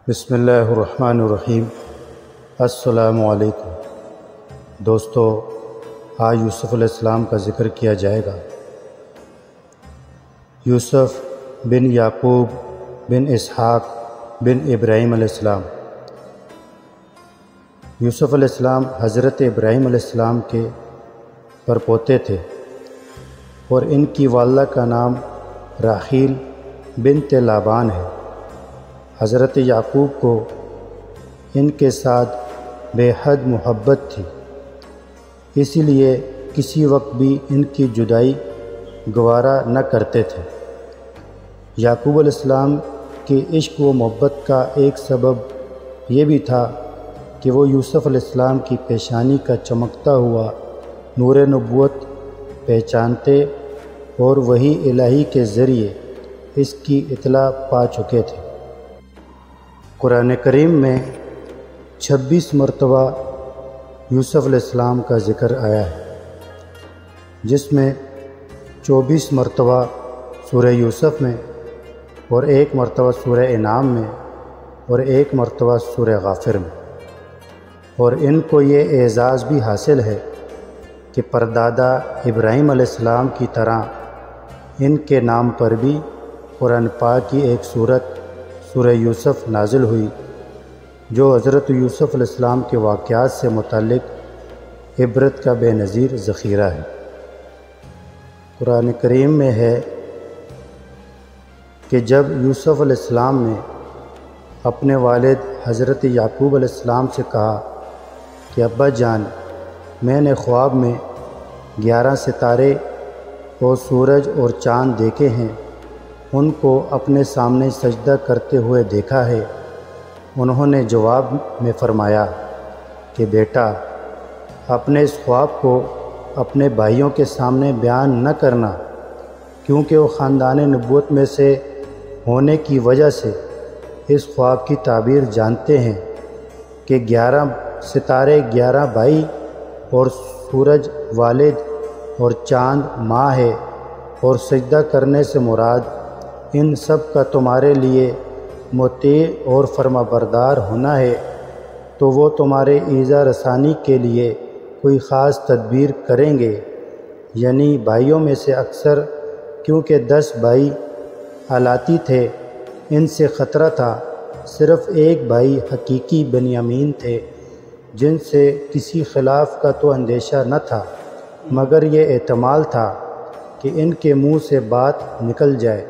بسم اللہ الرحمن الرحیم۔ السلام علیکم دوستو، آج یوسف علیہ السلام کا ذکر کیا جائے گا۔ یوسف بن یعقوب بن اسحاق بن ابراہیم علیہ السلام۔ یوسف علیہ السلام حضرت ابراہیم علیہ السلام کے پرپوتے تھے اور ان کی والدہ کا نام راحیل بنت لابان ہے۔ حضرت یعقوب کو ان کے ساتھ بے حد محبت تھی، اسی لیے کسی وقت بھی ان کی جدائی گوارا نہ کرتے تھے۔ یعقوب علیہ السلام کے عشق و محبت کا ایک سبب یہ بھی تھا کہ وہ یوسف علیہ السلام کی پیشانی کا چمکتا ہوا نور نبوت پہچانتے اور وحی الہی کے ذریعے اس کی اطلاع پا چکے تھے۔ قرآن کریم میں 26 مرتبہ یوسف علیہ السلام کا ذکر آیا ہے، جس میں 24 مرتبہ سورہ یوسف میں اور 1 مرتبہ سورہ انعام میں اور 1 مرتبہ سورہ غافر میں۔ اور ان کو یہ اعزاز بھی حاصل ہے کہ پردادا ابراہیم علیہ السلام کی طرح ان کے نام پر بھی قرآن پاک کی ایک سورت سورہ یوسف نازل ہوئی، جو حضرت یوسف علیہ السلام کے واقعات سے متعلق عبرت کا بے نظیر ذخیرہ ہے۔ قرآن کریم میں ہے کہ جب یوسف علیہ السلام نے اپنے والد حضرت یعقوب علیہ السلام سے کہا کہ ابا جان، میں نے خواب میں 11 ستارے اور سورج اور چاند دیکھے ہیں، ان کو اپنے سامنے سجدہ کرتے ہوئے دیکھا ہے۔ انہوں نے جواب میں فرمایا کہ بیٹا، اپنے اس خواب کو اپنے بھائیوں کے سامنے بیان نہ کرنا، کیونکہ وہ خاندان نبوت میں سے ہونے کی وجہ سے اس خواب کی تعبیر جانتے ہیں کہ 11 ستارے 11 بھائی اور سورج والد اور چاند ماں ہے، اور سجدہ کرنے سے مراد ان سب کا تمہارے لیے مطیع اور فرما بردار ہونا ہے، تو وہ تمہارے ایذا رسانی کے لیے کوئی خاص تدبیر کریں گے، یعنی بھائیوں میں سے اکثر، کیونکہ 10 بھائی آلاتی تھے، ان سے خطرہ تھا۔ صرف ایک بھائی حقیقی بنیامین تھے، جن سے کسی خلاف کا تو اندیشہ نہ تھا، مگر یہ احتمال تھا کہ ان کے منہ سے بات نکل جائے۔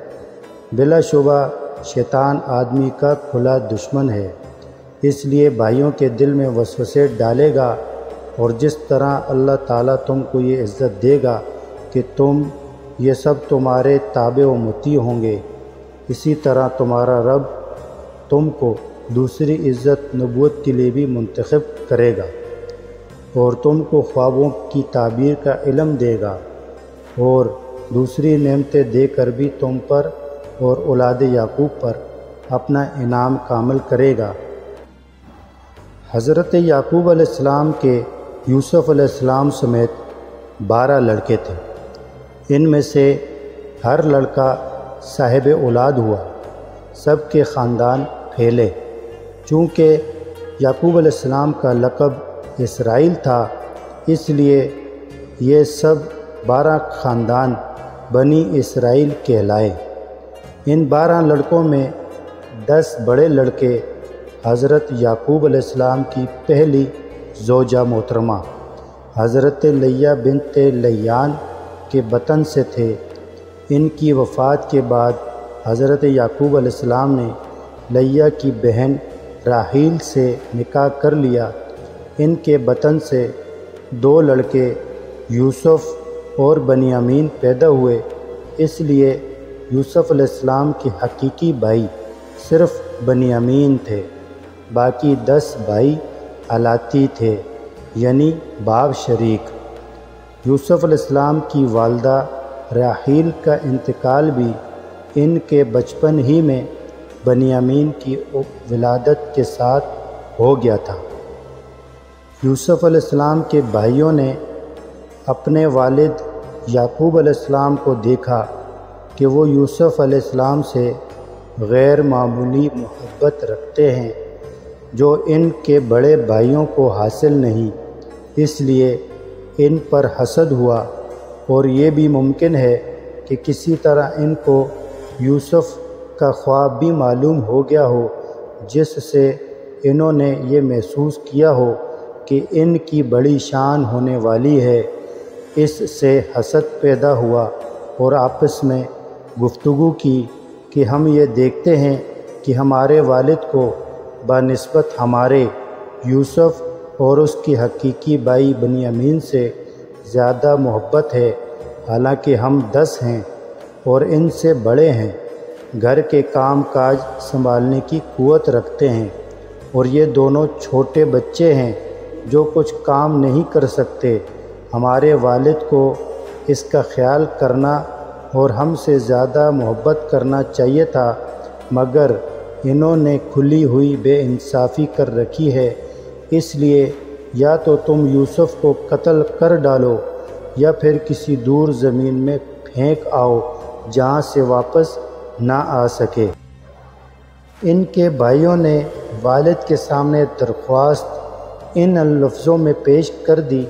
بلا شبہ شیطان آدمی کا کھلا دشمن ہے، اس لیے بھائیوں کے دل میں وسوسے ڈالے گا، اور جس طرح اللہ تعالیٰ تم کو یہ عزت دے گا کہ تم یہ سب تمہارے تابع و مطیع ہوں گے، اسی طرح تمہارا رب تم کو دوسری عزت نبوت کے لیے بھی منتخب کرے گا، اور تم کو خوابوں کی تعبیر کا علم دے گا، اور دوسری نعمتیں دے کر بھی تم پر اور اولاد یعقوب پر اپنا انعام کامل کرے گا۔ حضرت یعقوب علیہ السلام کے یوسف علیہ السلام سمیت 12 لڑکے تھے۔ ان میں سے ہر لڑکا صاحب اولاد ہوا، سب کے خاندان پھیلے۔ چونکہ یعقوب علیہ السلام کا لقب اسرائیل تھا، اس لیے یہ سب 12 خاندان بنی اسرائیل کہلائے۔ ان 12 لڑکوں میں 10 بڑے لڑکے حضرت یعقوب علیہ السلام کی پہلی زوجہ محترمہ حضرت لیہ بنت لیان کے بطن سے تھے۔ ان کی وفات کے بعد حضرت یعقوب علیہ السلام نے لیہ کی بہن راحیل سے نکاح کر لیا۔ ان کے بطن سے 2 لڑکے یوسف اور بنیامین پیدا ہوئے، اس لیے یوسف علیہ السلام کے حقیقی بھائی صرف بنیامین تھے، باقی 10 بھائی آلاتی تھے، یعنی باپ شریک۔ یوسف علیہ السلام کی والدہ راحیل کا انتقال بھی ان کے بچپن ہی میں بنیامین کی ولادت کے ساتھ ہو گیا تھا۔ یوسف علیہ السلام کے بھائیوں نے اپنے والد یعقوب علیہ السلام کو دیکھا کہ وہ یوسف علیہ السلام سے غیر معمولی محبت رکھتے ہیں جو ان کے بڑے بھائیوں کو حاصل نہیں، اس لیے ان پر حسد ہوا، اور یہ بھی ممکن ہے کہ کسی طرح ان کو یوسف کا خواب بھی معلوم ہو گیا ہو، جس سے انہوں نے یہ محسوس کیا ہو کہ ان کی بڑی شان ہونے والی ہے۔ اس سے حسد پیدا ہوا اور آپس میں گفتگو کی کہ ہم یہ دیکھتے ہیں کہ ہمارے والد کو بنسبت ہمارے یوسف اور اس کی حقیقی بھائی بنیامین سے زیادہ محبت ہے، حالانکہ ہم 10 ہیں اور ان سے بڑے ہیں، گھر کے کام کاج سنبھالنے کی قوت رکھتے ہیں، اور یہ دونوں چھوٹے بچے ہیں جو کچھ کام نہیں کر سکتے۔ ہمارے والد کو اس کا خیال کرنا اور ہم سے زیادہ محبت کرنا چاہیے تھا، مگر انہوں نے کھلی ہوئی بے انصافی کر رکھی ہے، اس لیے یا تو تم یوسف کو قتل کر ڈالو یا پھر کسی دور زمین میں پھینک آؤ جہاں سے واپس نہ آ سکے۔ ان کے بھائیوں نے والد کے سامنے درخواست ان الفاظوں میں پیش کر دی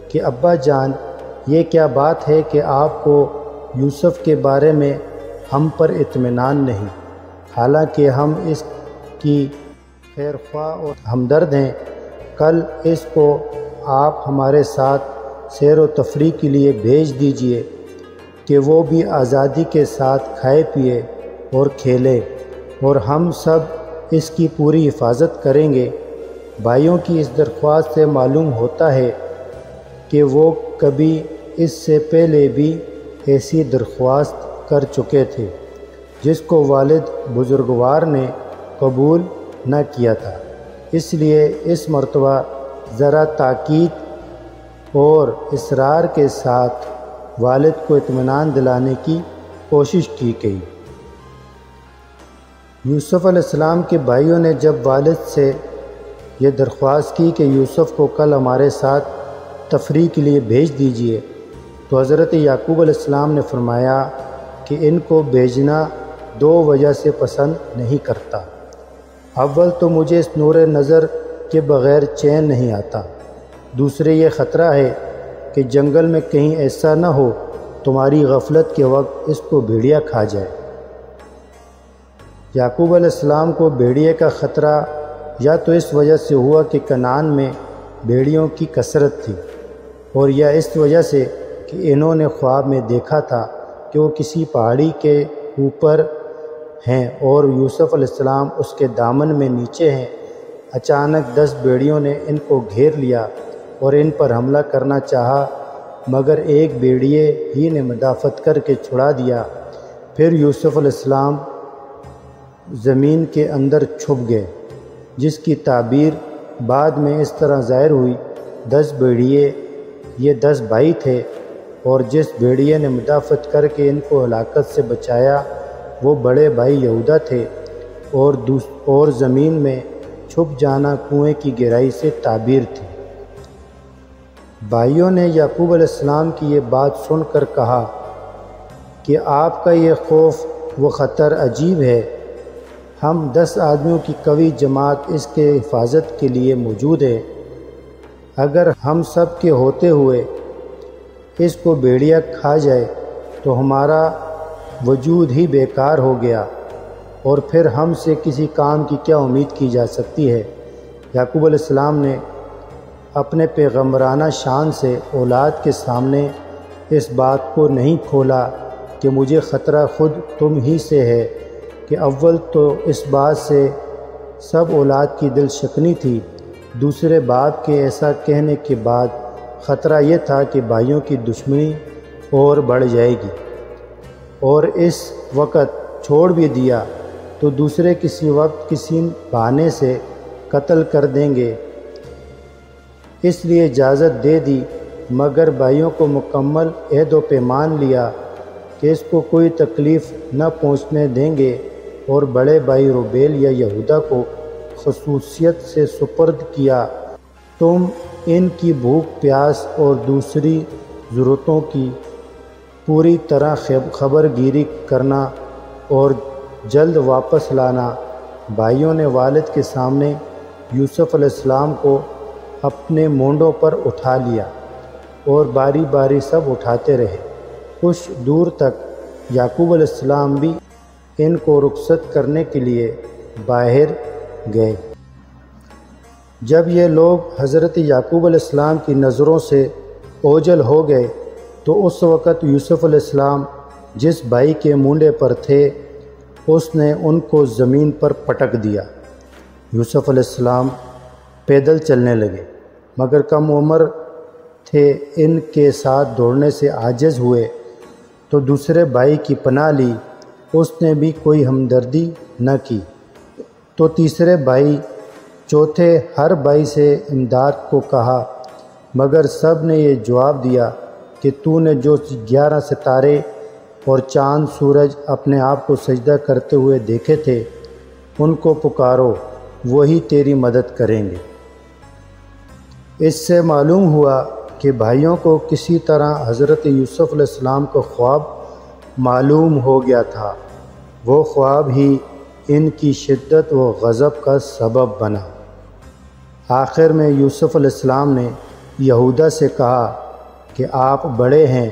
کہ ابا جان، یہ کیا بات ہے کہ آپ کو یوسف کے بارے میں ہم پر اطمینان نہیں، حالانکہ ہم اس کی خیر خواہ اور ہمدرد ہیں۔ کل اس کو آپ ہمارے ساتھ سیر و تفریح کے لیے بھیج دیجئے کہ وہ بھی آزادی کے ساتھ کھائے پیے اور کھیلے، اور ہم سب اس کی پوری حفاظت کریں گے۔ بھائیوں کی اس درخواست سے معلوم ہوتا ہے کہ وہ کبھی اس سے پہلے بھی ایسی درخواست کر چکے تھے، جس کو والد بزرگوار نے قبول نہ کیا تھا، اس لیے اس مرتبہ ذرا تاکید اور اصرار کے ساتھ والد کو اطمینان دلانے کی کوشش کی گئی۔ یوسف علیہ السلام کے بھائیوں نے جب والد سے یہ درخواست کی کہ یوسف کو کل ہمارے ساتھ تفریح کے لیے بھیج دیجئے، تو حضرت یعقوب علیہ السلام نے فرمایا کہ ان کو بھیجنا 2 وجہ سے پسند نہیں کرتا۔ اول تو مجھے اس نور نظر کے بغیر چین نہیں آتا، دوسرے یہ خطرہ ہے کہ جنگل میں کہیں ایسا نہ ہو تمہاری غفلت کے وقت اس کو بھیڑیا کھا جائے۔ یعقوب علیہ السلام کو بھیڑیے کا خطرہ یا تو اس وجہ سے ہوا کہ کنعان میں بھیڑیوں کی کثرت تھی، اور یا اس وجہ سے کہ انہوں نے خواب میں دیکھا تھا کہ وہ کسی پہاڑی کے اوپر ہیں اور یوسف علیہ السلام اس کے دامن میں نیچے ہیں۔ اچانک 10 بھیڑیوں نے ان کو گھیر لیا اور ان پر حملہ کرنا چاہا، مگر ایک بھیڑیے ہی نے مدافعت کر کے چھڑا دیا۔ پھر یوسف علیہ السلام زمین کے اندر چھپ گئے، جس کی تعبیر بعد میں اس طرح ظاہر ہوئی: 10 بھیڑیے، یہ 10 بھائی تھے، اور جس بھیڑیے نے مدافعت کر کے ان کو ہلاکت سے بچایا وہ بڑے بھائی یہودا تھے، اور زمین میں چھپ جانا کنویں کی گہرائی سے تعبیر تھی۔ بھائیوں نے یعقوب علیہ السلام کی یہ بات سن کر کہا کہ آپ کا یہ خوف و خطر عجیب ہے، ہم 10 آدمیوں کی قوی جماعت اس کے حفاظت کے لیے موجود ہے، اگر ہم سب کے ہوتے ہوئے اس کو بھیڑیا کھا جائے تو ہمارا وجود ہی بیکار ہو گیا، اور پھر ہم سے کسی کام کی کیا امید کی جا سکتی ہے۔ یعقوب علیہ السلام نے اپنے پیغمبرانہ شان سے اولاد کے سامنے اس بات کو نہیں کھولا کہ مجھے خطرہ خود تم ہی سے ہے، کہ اول تو اس بات سے سب اولاد کی دل شکنی تھی، دوسرے باپ کے ایسا کہنے کے بعد خطرہ یہ تھا کہ بھائیوں کی دشمنی اور بڑھ جائے گی، اور اس وقت چھوڑ بھی دیا تو دوسرے کسی وقت کسی بہانے سے قتل کر دیں گے، اس لیے اجازت دے دی، مگر بھائیوں کو مکمل عہد و پیمان لیا کہ اس کو کوئی تکلیف نہ پہنچنے دیں گے، اور بڑے بھائی روبیل یا یہودا کو خصوصیت سے سپرد کیا، تم ان کی بھوک پیاس اور دوسری ضرورتوں کی پوری طرح خبر گیری کرنا اور جلد واپس لانا۔ بھائیوں نے والد کے سامنے یوسف علیہ السلام کو اپنے مونڈوں پر اٹھا لیا اور باری باری سب اٹھاتے رہے۔ کچھ دور تک یعقوب علیہ السلام بھی ان کو رخصت کرنے کے لیے باہر گئے۔ جب یہ لوگ حضرت یعقوب علیہ السلام کی نظروں سے اوجھل ہو گئے تو اس وقت یوسف علیہ السلام جس بھائی کے مونڈے پر تھے اس نے ان کو زمین پر پٹک دیا۔ یوسف علیہ السلام پیدل چلنے لگے مگر کم عمر تھے، ان کے ساتھ دوڑنے سے عاجز ہوئے تو دوسرے بھائی کی پناہ لی، اس نے بھی کوئی ہمدردی نہ کی تو تیسرے بھائی، چوتھے ہر بھائی سے امداد کو کہا، مگر سب نے یہ جواب دیا کہ تو نے جو 11 ستارے اور چاند سورج اپنے آپ کو سجدہ کرتے ہوئے دیکھے تھے ان کو پکارو، وہی تیری مدد کریں گے۔ اس سے معلوم ہوا کہ بھائیوں کو کسی طرح حضرت یوسف علیہ السلام کا خواب معلوم ہو گیا تھا، وہ خواب ہی ان کی شدت و غضب کا سبب بنا۔ آخر میں یوسف علیہ السلام نے یہودا سے کہا کہ آپ بڑے ہیں،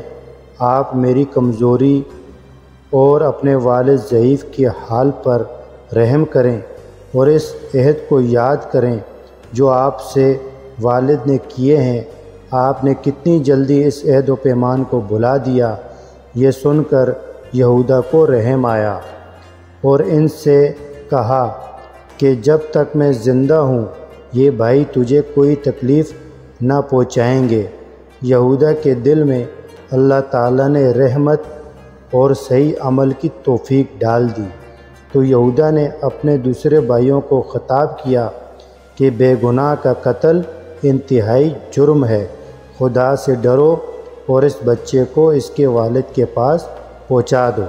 آپ میری کمزوری اور اپنے والد ضعیف کے حال پر رحم کریں اور اس عہد کو یاد کریں جو آپ سے والد نے کیے ہیں۔ آپ نے کتنی جلدی اس عہد و پیمان کو بھلا دیا۔ یہ سن کر یہودا کو رحم آیا اور ان سے کہا کہ جب تک میں زندہ ہوں یہ بھائی تجھے کوئی تکلیف نہ پہنچائیں گے۔ یہودا کے دل میں اللہ تعالیٰ نے رحمت اور صحیح عمل کی توفیق ڈال دی تو یہودا نے اپنے دوسرے بھائیوں کو خطاب کیا کہ بے گناہ کا قتل انتہائی جرم ہے، خدا سے ڈرو اور اس بچے کو اس کے والد کے پاس پہنچا دو،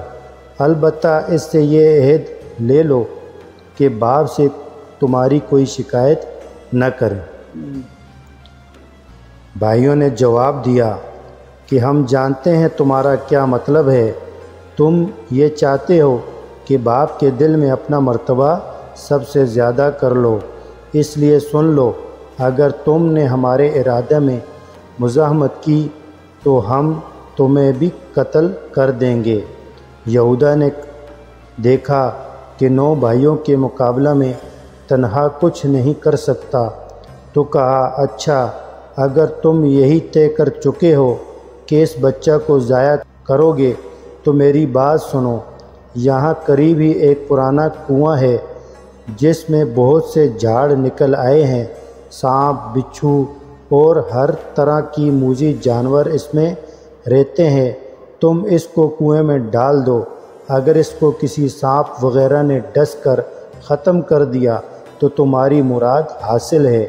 البتہ اس سے یہ عہد لے لو کہ باپ سے تمہاری کوئی شکایت نہ کریں۔ بھائیوں نے جواب دیا کہ ہم جانتے ہیں تمہارا کیا مطلب ہے، تم یہ چاہتے ہو کہ باپ کے دل میں اپنا مرتبہ سب سے زیادہ کر لو، اس لیے سن لو، اگر تم نے ہمارے ارادے میں مزاحمت کی تو ہم تمہیں بھی قتل کر دیں گے۔ یہودا نے دیکھا کہ 9 بھائیوں کے مقابلہ میں تنہا کچھ نہیں کر سکتا تو کہا، اچھا اگر تم یہی طے کر چکے ہو کہ اس بچہ کو ضائع کرو گے تو میری بات سنو، یہاں قریب ہی ایک پرانا کنواں ہے جس میں بہت سے جھاڑ نکل آئے ہیں، سانپ، بچھو اور ہر طرح کی موذی جانور اس میں رہتے ہیں، تم اس کو کنویں میں ڈال دو، اگر اس کو کسی سانپ وغیرہ نے ڈس کر ختم کر دیا تو تمہاری مراد حاصل ہے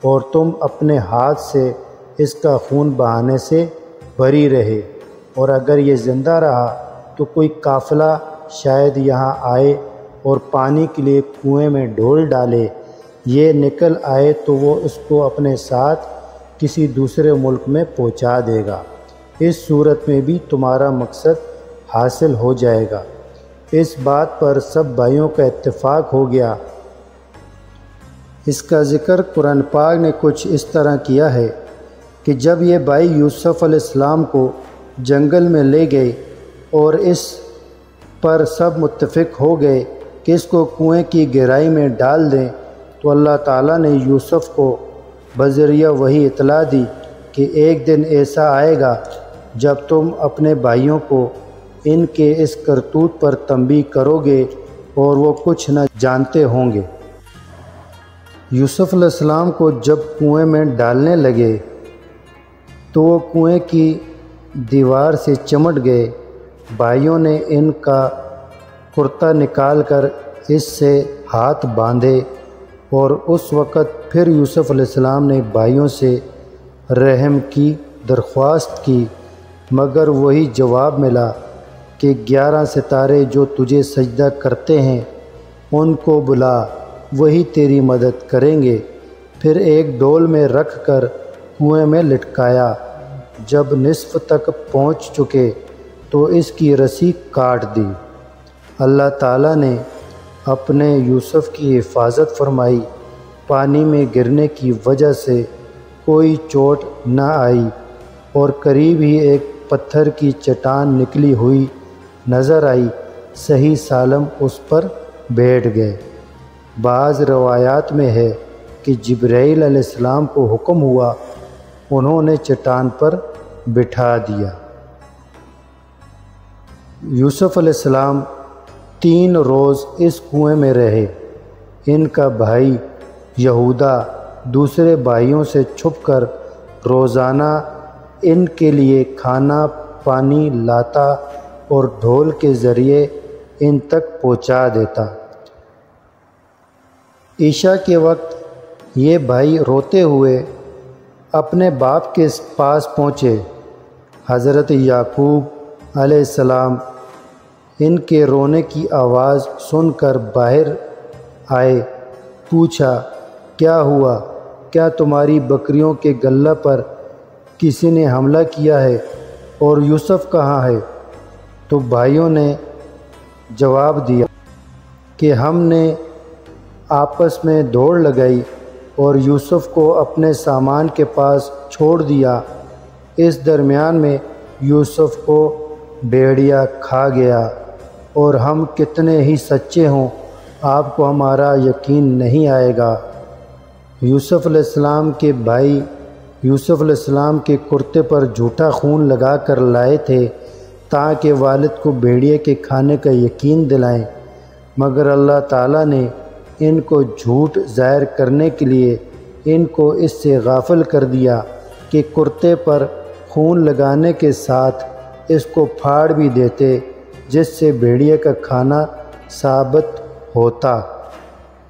اور تم اپنے ہاتھ سے اس کا خون بہانے سے بری رہے، اور اگر یہ زندہ رہا تو کوئی قافلہ شاید یہاں آئے اور پانی کے لیے کنویں میں ڈول ڈالے، یہ نکل آئے تو وہ اس کو اپنے ساتھ کسی دوسرے ملک میں پہنچا دے گا، اس صورت میں بھی تمہارا مقصد حاصل ہو جائے گا۔ اس بات پر سب بھائیوں کا اتفاق ہو گیا۔ اس کا ذکر قرآن پاک نے کچھ اس طرح کیا ہے کہ جب یہ بھائی یوسف علیہ السلام کو جنگل میں لے گئے اور اس پر سب متفق ہو گئے کہ اس کو کنویں کی گہرائی میں ڈال دیں تو اللہ تعالیٰ نے یوسف کو بذریعہ وحی اطلاع دی کہ ایک دن ایسا آئے گا جب تم اپنے بھائیوں کو ان کے اس کرتوت پر تنبیہ کرو گے اور وہ کچھ نہ جانتے ہوں گے۔ یوسف علیہ السلام کو جب کنویں میں ڈالنے لگے تو وہ کنویں کی دیوار سے چمٹ گئے، بھائیوں نے ان کا کرتا نکال کر اس سے ہاتھ باندھے اور اس وقت پھر یوسف علیہ السلام نے بھائیوں سے رحم کی درخواست کی، مگر وہی جواب ملا کہ 11 ستارے جو تجھے سجدہ کرتے ہیں ان کو بلا، وہی تیری مدد کریں گے۔ پھر ایک ڈول میں رکھ کر کنویں میں لٹکایا، جب نصف تک پہنچ چکے تو اس کی رسی کاٹ دی۔ اللہ تعالیٰ نے اپنے یوسف کی حفاظت فرمائی، پانی میں گرنے کی وجہ سے کوئی چوٹ نہ آئی، اور قریب ہی ایک پتھر کی چٹان نکلی ہوئی نظر آئی، صحیح سالم اس پر بیٹھ گئے۔ بعض روایات میں ہے کہ جبرائیل علیہ السلام کو حکم ہوا، انہوں نے چٹان پر بٹھا دیا۔ یوسف علیہ السلام 3 روز اس کنویں میں رہے۔ ان کا بھائی یہودا دوسرے بھائیوں سے چھپ کر روزانہ ان کے لیے کھانا پانی لاتا اور ڈھول کے ذریعے ان تک پہنچا دیتا۔ عشاء کے وقت یہ بھائی روتے ہوئے اپنے باپ کے پاس پہنچے۔ حضرت یعقوب علیہ السلام ان کے رونے کی آواز سن کر باہر آئے، پوچھا کیا ہوا؟ کیا تمہاری بکریوں کے گلہ پر کسی نے حملہ کیا ہے؟ اور یوسف کہاں ہے؟ تو بھائیوں نے جواب دیا کہ ہم نے آپس میں دوڑ لگائی اور یوسف کو اپنے سامان کے پاس چھوڑ دیا۔ اس درمیان میں یوسف کو بھیڑیا کھا گیا، اور ہم کتنے ہی سچے ہوں آپ کو ہمارا یقین نہیں آئے گا۔ یوسف علیہ السلام کے بھائی یوسف علیہ السلام کے کرتے پر جھوٹا خون لگا کر لائے تھے تاکہ والد کو بھیڑیے کے کھانے کا یقین دلائیں، مگر اللہ تعالیٰ نے ان کو جھوٹ ظاہر کرنے کے لیے ان کو اس سے غافل کر دیا کہ کرتے پر خون لگانے کے ساتھ اس کو پھاڑ بھی دیتے، جس سے بھیڑیے کا کھانا ثابت ہوتا۔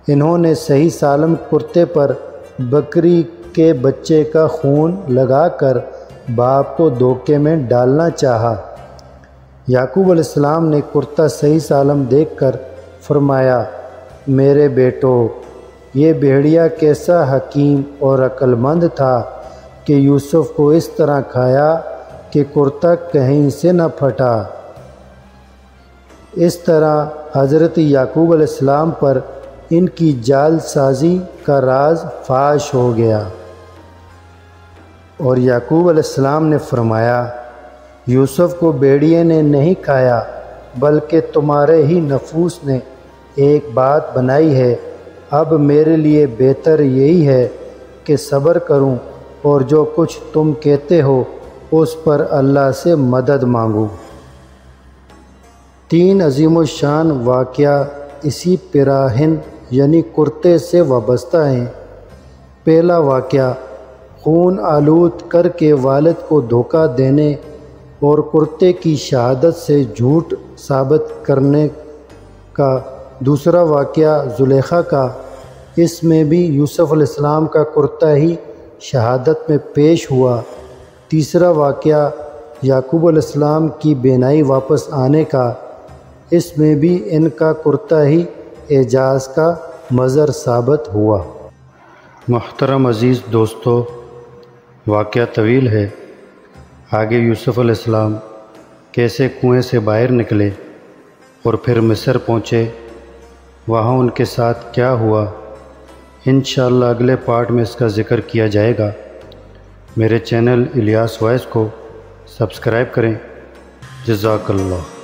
انہوں نے صحیح سالم کرتے پر بکری کے بچے کا خون لگا کر باپ کو دھوکے میں ڈالنا چاہا۔ یعقوب علیہ السلام نے کرتا صحیح سالم دیکھ کر فرمایا، میرے بیٹو، یہ بھیڑیا کیسا حکیم اور عقل مند تھا کہ یوسف کو اس طرح کھایا کہ کرتا کہیں سے نہ پھٹا۔ اس طرح حضرت یعقوب علیہ السلام پر ان کی جال سازی کا راز فاش ہو گیا، اور یعقوب علیہ السلام نے فرمایا، یوسف کو بھیڑیے نے نہیں کھایا بلکہ تمہارے ہی نفوس نے ایک بات بنائی ہے۔ اب میرے لیے بہتر یہی ہے کہ صبر کروں اور جو کچھ تم کہتے ہو اس پر اللہ سے مدد مانگوں۔ 3 عظیم الشان واقعہ اسی پیراہن یعنی کرتے سے وابستہ ہیں۔ پہلا واقعہ خون آلود کر کے والد کو دھوکہ دینے اور کرتے کی شہادت سے جھوٹ ثابت کرنے کا۔ دوسرا واقعہ زلیخا کا، اس میں بھی یوسف علیہ السلام کا کرتا ہی شہادت میں پیش ہوا۔ تیسرا واقعہ یعقوب علیہ السلام کی بینائی واپس آنے کا، اس میں بھی ان کا کرتا ہی اعجاز کا مظہر ثابت ہوا۔ محترم عزیز دوستو، واقعہ طویل ہے۔ آگے یوسف علیہ السلام کیسے کنویں سے باہر نکلے اور پھر مصر پہنچے، وہاں ان کے ساتھ کیا ہوا، انشاءاللہ اگلے پارٹ میں اس کا ذکر کیا جائے گا۔ میرے چینل الیاس وائس کو سبسکرائب کریں۔ جزاک اللہ۔